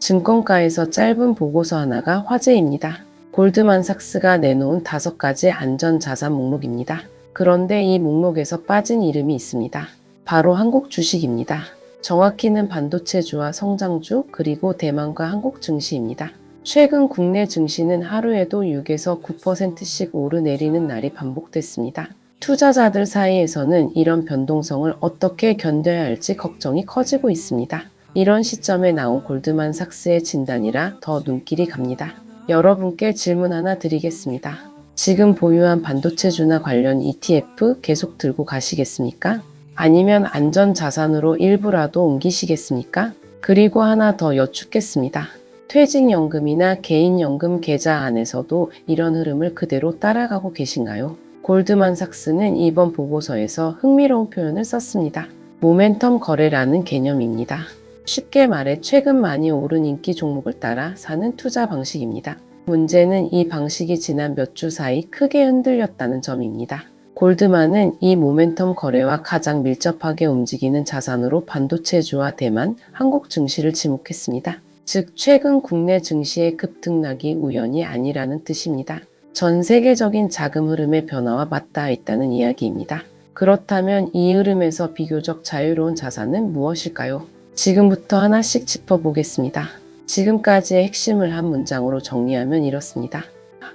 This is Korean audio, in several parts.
증권가에서 짧은 보고서 하나가 화제입니다. 골드만삭스가 내놓은 5가지 안전자산 목록입니다. 그런데 이 목록에서 빠진 이름이 있습니다. 바로 한국 주식입니다. 정확히는 반도체주와 성장주 그리고 대만과 한국 증시입니다. 최근 국내 증시는 하루에도 6에서 9%씩 오르내리는 날이 반복됐습니다. 투자자들 사이에서는 이런 변동성을 어떻게 견뎌야 할지 걱정이 커지고 있습니다. 이런 시점에 나온 골드만삭스의 진단이라 더 눈길이 갑니다. 여러분께 질문 하나 드리겠습니다. 지금 보유한 반도체주나 관련 ETF 계속 들고 가시겠습니까? 아니면 안전자산으로 일부라도 옮기시겠습니까? 그리고 하나 더 여쭙겠습니다. 퇴직연금이나 개인연금 계좌 안에서도 이런 흐름을 그대로 따라가고 계신가요? 골드만삭스는 이번 보고서에서 흥미로운 표현을 썼습니다. 모멘텀 거래라는 개념입니다. 쉽게 말해 최근 많이 오른 인기 종목을 따라 사는 투자 방식입니다. 문제는 이 방식이 지난 몇 주 사이 크게 흔들렸다는 점입니다. 골드만은 이 모멘텀 거래와 가장 밀접하게 움직이는 자산으로 반도체주와 대만, 한국 증시를 지목했습니다. 즉 최근 국내 증시의 급등락이 우연이 아니라는 뜻입니다. 전 세계적인 자금 흐름의 변화와 맞닿아 있다는 이야기입니다. 그렇다면 이 흐름에서 비교적 자유로운 자산은 무엇일까요? 지금부터 하나씩 짚어보겠습니다. 지금까지의 핵심을 한 문장으로 정리하면 이렇습니다.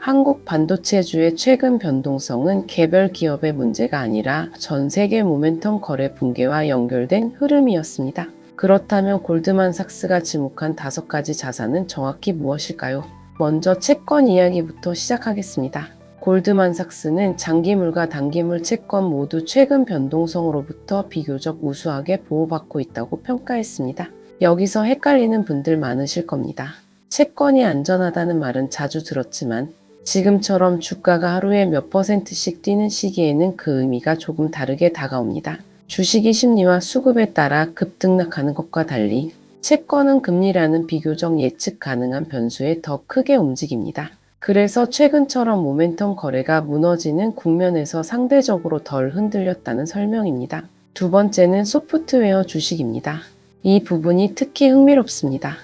한국 반도체주의 최근 변동성은 개별 기업의 문제가 아니라 전 세계 모멘텀 거래 붕괴와 연결된 흐름이었습니다. 그렇다면 골드만삭스가 지목한 5가지 자산은 정확히 무엇일까요? 먼저 채권 이야기부터 시작하겠습니다. 골드만삭스는 장기물과 단기물 채권 모두 최근 변동성으로부터 비교적 우수하게 보호받고 있다고 평가했습니다. 여기서 헷갈리는 분들 많으실 겁니다. 채권이 안전하다는 말은 자주 들었지만 지금처럼 주가가 하루에 몇 %씩 뛰는 시기에는 그 의미가 조금 다르게 다가옵니다. 주식이 심리와 수급에 따라 급등락하는 것과 달리 채권은 금리라는 비교적 예측 가능한 변수에 더 크게 움직입니다. 그래서 최근처럼 모멘텀 거래가 무너지는 국면에서 상대적으로 덜 흔들렸다는 설명입니다. 두 번째는 소프트웨어 주식입니다. 이 부분이 특히 흥미롭습니다.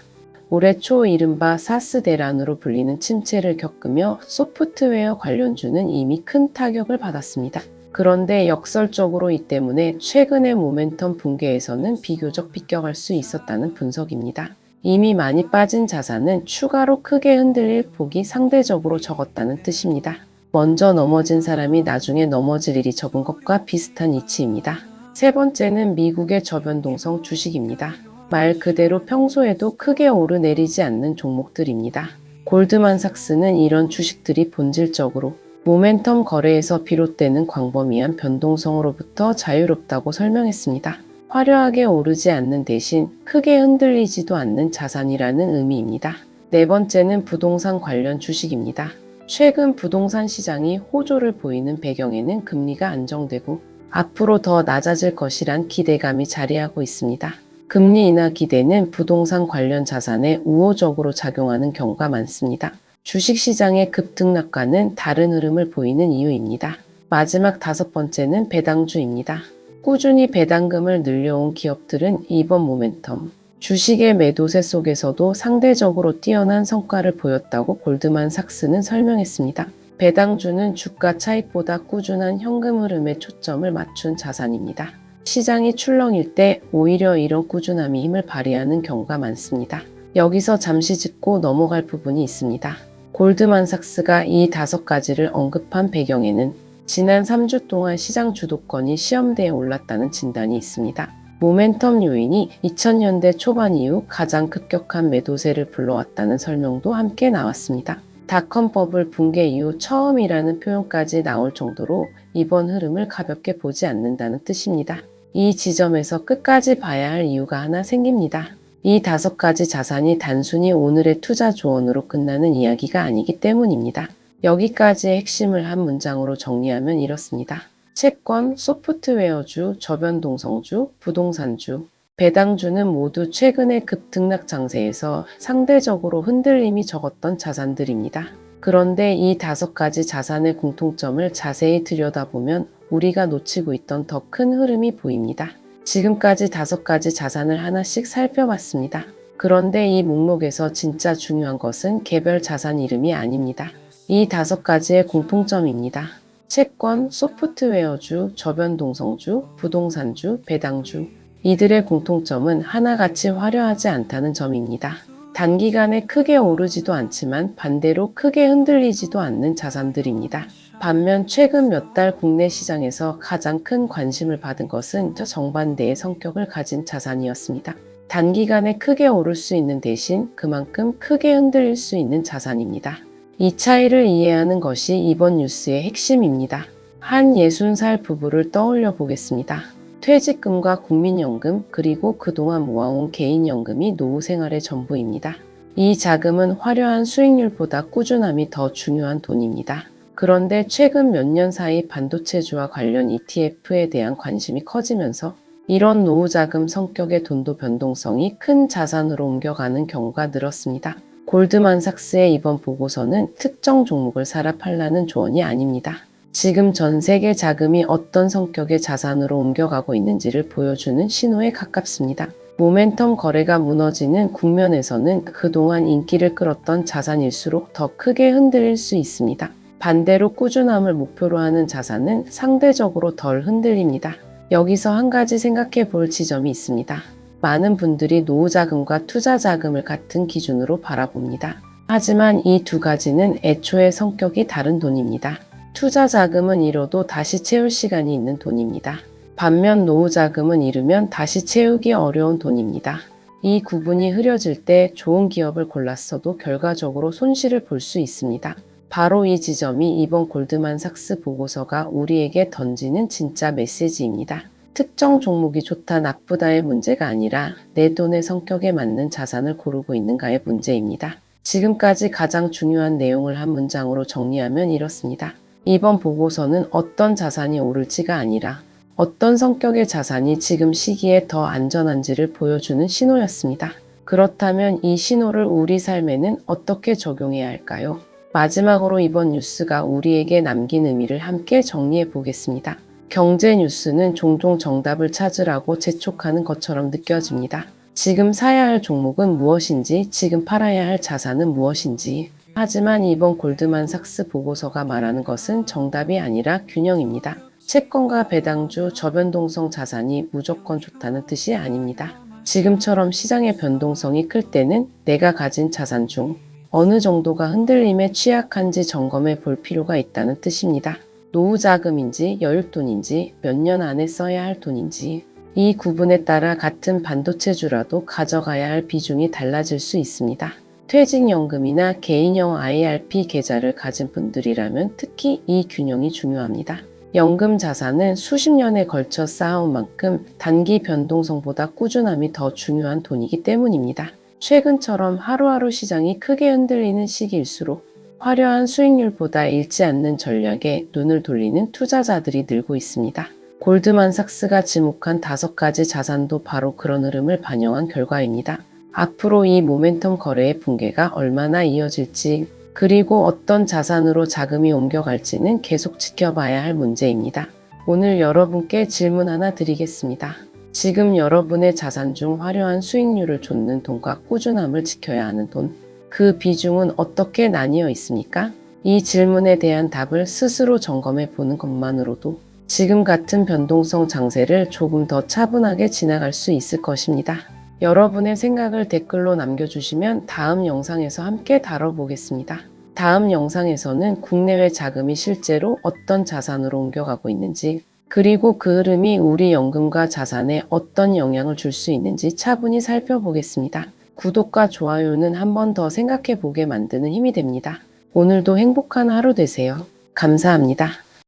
올해 초 이른바 사스 대란으로 불리는 침체를 겪으며 소프트웨어 관련주는 이미 큰 타격을 받았습니다. 그런데 역설적으로 이 때문에 최근의 모멘텀 붕괴에서는 비교적 비껴갈 수 있었다는 분석입니다. 이미 많이 빠진 자산은 추가로 크게 흔들릴 폭이 상대적으로 적었다는 뜻입니다. 먼저 넘어진 사람이 나중에 넘어질 일이 적은 것과 비슷한 이치입니다. 세 번째는 미국의 저변동성 주식입니다. 말 그대로 평소에도 크게 오르내리지 않는 종목들입니다. 골드만삭스는 이런 주식들이 본질적으로 모멘텀 거래에서 비롯되는 광범위한 변동성으로부터 자유롭다고 설명했습니다. 화려하게 오르지 않는 대신 크게 흔들리지도 않는 자산이라는 의미입니다. 네 번째는 부동산 관련 주식입니다. 최근 부동산 시장이 호조를 보이는 배경에는 금리가 안정되고 앞으로 더 낮아질 것이란 기대감이 자리하고 있습니다. 금리 인하 기대는 부동산 관련 자산에 우호적으로 작용하는 경우가 많습니다. 주식시장의 급등락과는 다른 흐름을 보이는 이유입니다. 마지막 5번째는 배당주입니다. 꾸준히 배당금을 늘려온 기업들은 이번 모멘텀, 주식의 매도세 속에서도 상대적으로 뛰어난 성과를 보였다고 골드만삭스는 설명했습니다. 배당주는 주가 차익보다 꾸준한 현금 흐름에 초점을 맞춘 자산입니다. 시장이 출렁일 때 오히려 이런 꾸준함이 힘을 발휘하는 경우가 많습니다. 여기서 잠시 짚고 넘어갈 부분이 있습니다. 골드만삭스가 이 5가지를 언급한 배경에는 지난 3주 동안 시장 주도권이 시험대에 올랐다는 진단이 있습니다. 모멘텀 요인이 2000년대 초반 이후 가장 급격한 매도세를 불러왔다는 설명도 함께 나왔습니다. 닷컴 버블 붕괴 이후 처음이라는 표현까지 나올 정도로 이번 흐름을 가볍게 보지 않는다는 뜻입니다. 이 지점에서 끝까지 봐야 할 이유가 하나 생깁니다. 이 5가지 자산이 단순히 오늘의 투자 조언으로 끝나는 이야기가 아니기 때문입니다. 여기까지의 핵심을 한 문장으로 정리하면 이렇습니다. 채권, 소프트웨어주, 저변동성주, 부동산주, 배당주는 모두 최근의 급등락 장세에서 상대적으로 흔들림이 적었던 자산들입니다. 그런데 이 5가지 자산의 공통점을 자세히 들여다보면 우리가 놓치고 있던 더 큰 흐름이 보입니다. 지금까지 5가지 자산을 하나씩 살펴봤습니다. 그런데 이 목록에서 진짜 중요한 것은 개별 자산 이름이 아닙니다. 이 5가지의 공통점입니다. 채권, 소프트웨어주, 저변동성주, 부동산주, 배당주. 이들의 공통점은 하나같이 화려하지 않다는 점입니다. 단기간에 크게 오르지도 않지만 반대로 크게 흔들리지도 않는 자산들입니다. 반면 최근 몇 달 국내 시장에서 가장 큰 관심을 받은 것은 정반대의 성격을 가진 자산이었습니다. 단기간에 크게 오를 수 있는 대신 그만큼 크게 흔들릴 수 있는 자산입니다. 이 차이를 이해하는 것이 이번 뉴스의 핵심입니다. 한 60살 부부를 떠올려 보겠습니다. 퇴직금과 국민연금 그리고 그동안 모아온 개인연금이 노후 생활의 전부입니다. 이 자금은 화려한 수익률보다 꾸준함이 더 중요한 돈입니다. 그런데 최근 몇 년 사이 반도체주와 관련 ETF에 대한 관심이 커지면서 이런 노후자금 성격의 돈도 변동성이 큰 자산으로 옮겨가는 경우가 늘었습니다. 골드만삭스의 이번 보고서는 특정 종목을 사라 팔라는 조언이 아닙니다. 지금 전 세계 자금이 어떤 성격의 자산으로 옮겨가고 있는지를 보여주는 신호에 가깝습니다. 모멘텀 거래가 무너지는 국면에서는 그동안 인기를 끌었던 자산일수록 더 크게 흔들릴 수 있습니다. 반대로 꾸준함을 목표로 하는 자산은 상대적으로 덜 흔들립니다. 여기서 한 가지 생각해 볼 지점이 있습니다. 많은 분들이 노후자금과 투자자금을 같은 기준으로 바라봅니다. 하지만 이 2가지는 애초에 성격이 다른 돈입니다. 투자자금은 잃어도 다시 채울 시간이 있는 돈입니다. 반면 노후자금은 잃으면 다시 채우기 어려운 돈입니다. 이 구분이 흐려질 때 좋은 기업을 골랐어도 결과적으로 손실을 볼 수 있습니다. 바로 이 지점이 이번 골드만삭스 보고서가 우리에게 던지는 진짜 메시지입니다. 특정 종목이 좋다 나쁘다의 문제가 아니라 내 돈의 성격에 맞는 자산을 고르고 있는가의 문제입니다. 지금까지 가장 중요한 내용을 한 문장으로 정리하면 이렇습니다. 이번 보고서는 어떤 자산이 오를지가 아니라 어떤 성격의 자산이 지금 시기에 더 안전한지를 보여주는 신호였습니다. 그렇다면 이 신호를 우리 삶에는 어떻게 적용해야 할까요? 마지막으로 이번 뉴스가 우리에게 남긴 의미를 함께 정리해 보겠습니다. 경제 뉴스는 종종 정답을 찾으라고 재촉하는 것처럼 느껴집니다. 지금 사야 할 종목은 무엇인지, 지금 팔아야 할 자산은 무엇인지. 하지만 이번 골드만삭스 보고서가 말하는 것은 정답이 아니라 균형입니다. 채권과 배당주, 저변동성 자산이 무조건 좋다는 뜻이 아닙니다. 지금처럼 시장의 변동성이 클 때는 내가 가진 자산 중 어느 정도가 흔들림에 취약한지 점검해 볼 필요가 있다는 뜻입니다. 노후자금인지 여윳돈인지 몇 년 안에 써야 할 돈인지 이 구분에 따라 같은 반도체주라도 가져가야 할 비중이 달라질 수 있습니다. 퇴직연금이나 개인형 IRP 계좌를 가진 분들이라면 특히 이 균형이 중요합니다. 연금 자산은 수십 년에 걸쳐 쌓아온 만큼 단기 변동성보다 꾸준함이 더 중요한 돈이기 때문입니다. 최근처럼 하루하루 시장이 크게 흔들리는 시기일수록 화려한 수익률보다 잃지 않는 전략에 눈을 돌리는 투자자들이 늘고 있습니다. 골드만삭스가 지목한 5가지 자산도 바로 그런 흐름을 반영한 결과입니다. 앞으로 이 모멘텀 거래의 붕괴가 얼마나 이어질지 그리고 어떤 자산으로 자금이 옮겨갈지는 계속 지켜봐야 할 문제입니다. 오늘 여러분께 질문 하나 드리겠습니다. 지금 여러분의 자산 중 화려한 수익률을 좇는 돈과 꾸준함을 지켜야 하는 돈, 그 비중은 어떻게 나뉘어 있습니까? 이 질문에 대한 답을 스스로 점검해 보는 것만으로도 지금 같은 변동성 장세를 조금 더 차분하게 지나갈 수 있을 것입니다. 여러분의 생각을 댓글로 남겨주시면 다음 영상에서 함께 다뤄보겠습니다. 다음 영상에서는 국내외 자금이 실제로 어떤 자산으로 옮겨가고 있는지 그리고 그 흐름이 우리 연금과 자산에 어떤 영향을 줄 수 있는지 차분히 살펴보겠습니다. 구독과 좋아요는 한 번 더 생각해 보게 만드는 힘이 됩니다. 오늘도 행복한 하루 되세요. 감사합니다.